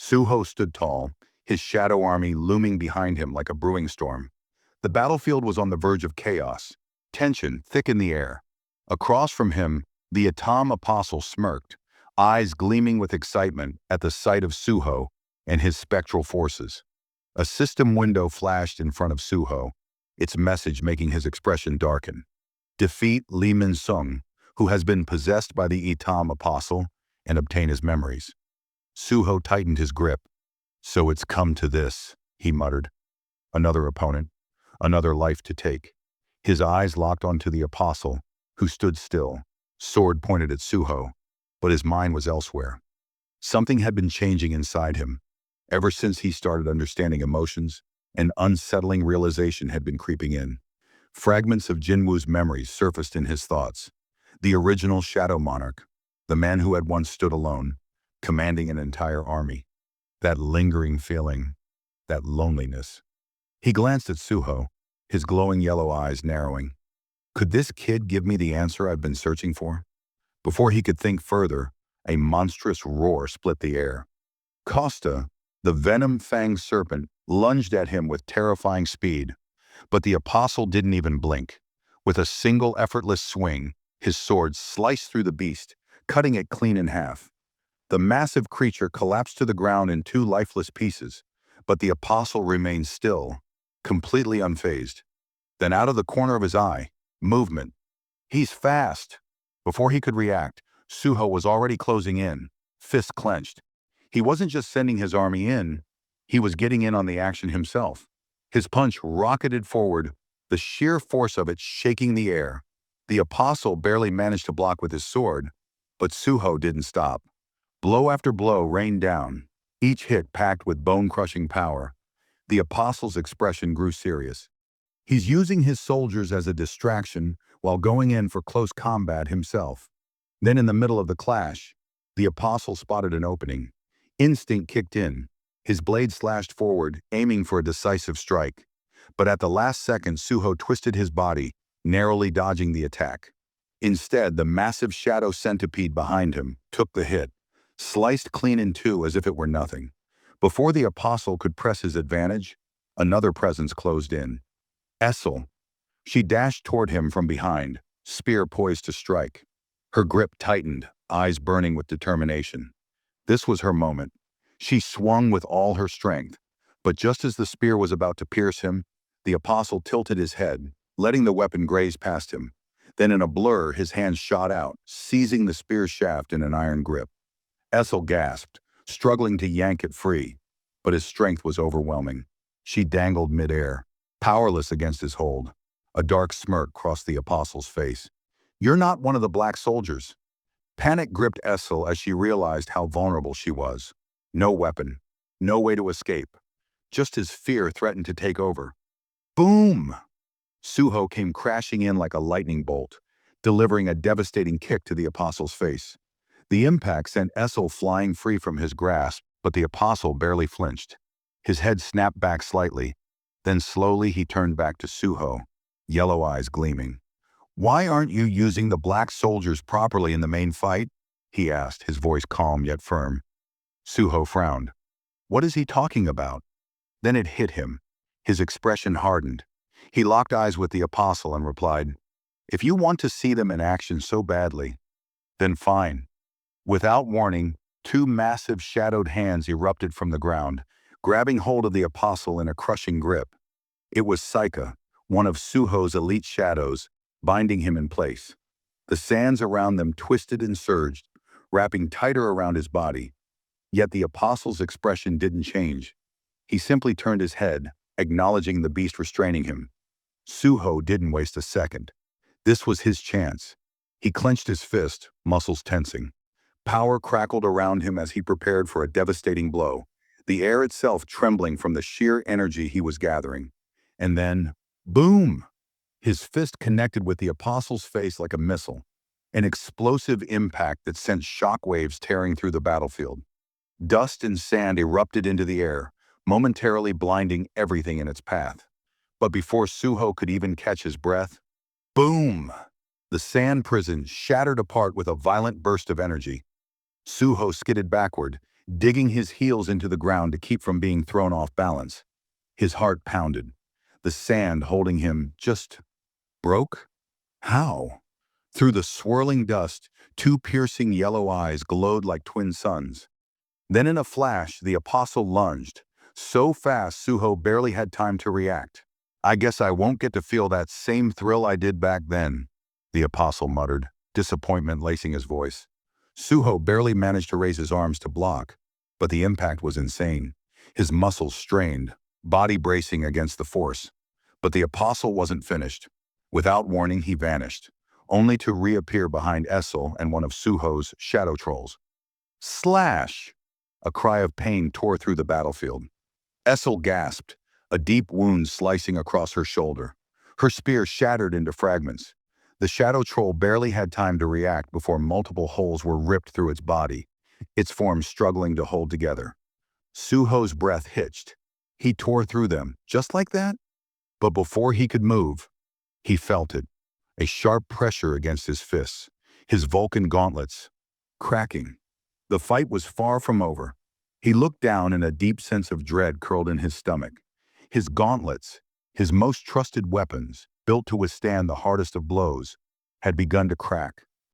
Suho stood tall, his shadow army looming behind him like a brewing storm. The battlefield was on the verge of chaos, tension thick in the air. Across from him, the Atom Apostle smirked, eyes gleaming with excitement at the sight of Suho and his spectral forces. A system window flashed in front of Suho, its message making his expression darken. Defeat Li Min-sung, who has been possessed by the Atom Apostle, and obtain his memories. Suho tightened his grip. So it's come to this, he muttered. Another opponent, another life to take. His eyes locked onto the Apostle, who stood still, sword pointed at Suho, but his mind was elsewhere. Something had been changing inside him. Ever since he started understanding emotions, an unsettling realization had been creeping in. Fragments of Jinwoo's memories surfaced in his thoughts. The original Shadow Monarch, the man who had once stood alone, commanding an entire army. That lingering feeling, that loneliness. He glanced at Suho, his glowing yellow eyes narrowing. Could this kid give me the answer I've been searching for? Before he could think further, a monstrous roar split the air. Costa, the venom-fanged serpent, lunged at him with terrifying speed. But the Apostle didn't even blink. With a single effortless swing, his sword sliced through the beast, cutting it clean in half. The massive creature collapsed to the ground in two lifeless pieces, but the Apostle remained still, completely unfazed. Then out of the corner of his eye, movement. He's fast. Before he could react, Suho was already closing in, fists clenched. He wasn't just sending his army in, he was getting in on the action himself. His punch rocketed forward, the sheer force of it shaking the air. The Apostle barely managed to block with his sword, but Suho didn't stop. Blow after blow rained down, each hit packed with bone-crushing power. The Apostle's expression grew serious. He's using his soldiers as a distraction while going in for close combat himself. Then in the middle of the clash, the Apostle spotted an opening. Instinct kicked in. His blade slashed forward, aiming for a decisive strike. But at the last second, Suho twisted his body, narrowly dodging the attack. Instead, the massive shadow centipede behind him took the hit, sliced clean in two as if it were nothing. Before the Apostle could press his advantage, another presence closed in. Essel. She dashed toward him from behind, spear poised to strike. Her grip tightened, eyes burning with determination. This was her moment. She swung with all her strength, but just as the spear was about to pierce him, the Apostle tilted his head, letting the weapon graze past him. Then in a blur, his hand shot out, seizing the spear shaft in an iron grip. Essel gasped, struggling to yank it free, but his strength was overwhelming. She dangled midair, powerless against his hold. A dark smirk crossed the Apostle's face. "You're not one of the black soldiers." Panic gripped Essel as she realized how vulnerable she was. No weapon, no way to escape. Just as fear threatened to take over. Boom! Suho came crashing in like a lightning bolt, delivering a devastating kick to the Apostle's face. The impact sent Essel flying free from his grasp, but the Apostle barely flinched. His head snapped back slightly. Then slowly he turned back to Suho, yellow eyes gleaming. "Why aren't you using the black soldiers properly in the main fight?" he asked, his voice calm yet firm. Suho frowned. What is he talking about? Then it hit him. His expression hardened. He locked eyes with the Apostle and replied, "If you want to see them in action so badly, then fine." Without warning, two massive shadowed hands erupted from the ground, grabbing hold of the Apostle in a crushing grip. It was Saika, one of Suho's elite shadows, binding him in place. The sands around them twisted and surged, wrapping tighter around his body. Yet the Apostle's expression didn't change. He simply turned his head, acknowledging the beast restraining him. Suho didn't waste a second. This was his chance. He clenched his fist, muscles tensing. Power crackled around him as he prepared for a devastating blow, the air itself trembling from the sheer energy he was gathering. And then, boom! His fist connected with the Apostle's face like a missile, an explosive impact that sent shockwaves tearing through the battlefield. Dust and sand erupted into the air, momentarily blinding everything in its path. But before Suho could even catch his breath, boom! The sand prison shattered apart with a violent burst of energy. Suho skidded backward, digging his heels into the ground to keep from being thrown off balance. His heart pounded. The sand holding him just broke? How? Through the swirling dust, two piercing yellow eyes glowed like twin suns. Then in a flash, the apostle lunged. So fast, Suho barely had time to react. I guess I won't get to feel that same thrill I did back then, the apostle muttered, disappointment lacing his voice. Suho barely managed to raise his arms to block, but the impact was insane. His muscles strained, body bracing against the force. But the apostle wasn't finished. Without warning, he vanished, only to reappear behind Essel and one of Suho's shadow trolls. Slash! A cry of pain tore through the battlefield. Essel gasped, a deep wound slicing across her shoulder. Her spear shattered into fragments. The shadow troll barely had time to react before multiple holes were ripped through its body, its form struggling to hold together. Suho's breath hitched. He tore through them, just like that? But before he could move, he felt it, a sharp pressure against his fists, his Vulcan gauntlets, cracking. The fight was far from over. He looked down and a deep sense of dread curled in his stomach. His gauntlets, his most trusted weapons, built to withstand the hardest of blows, had begun to crack.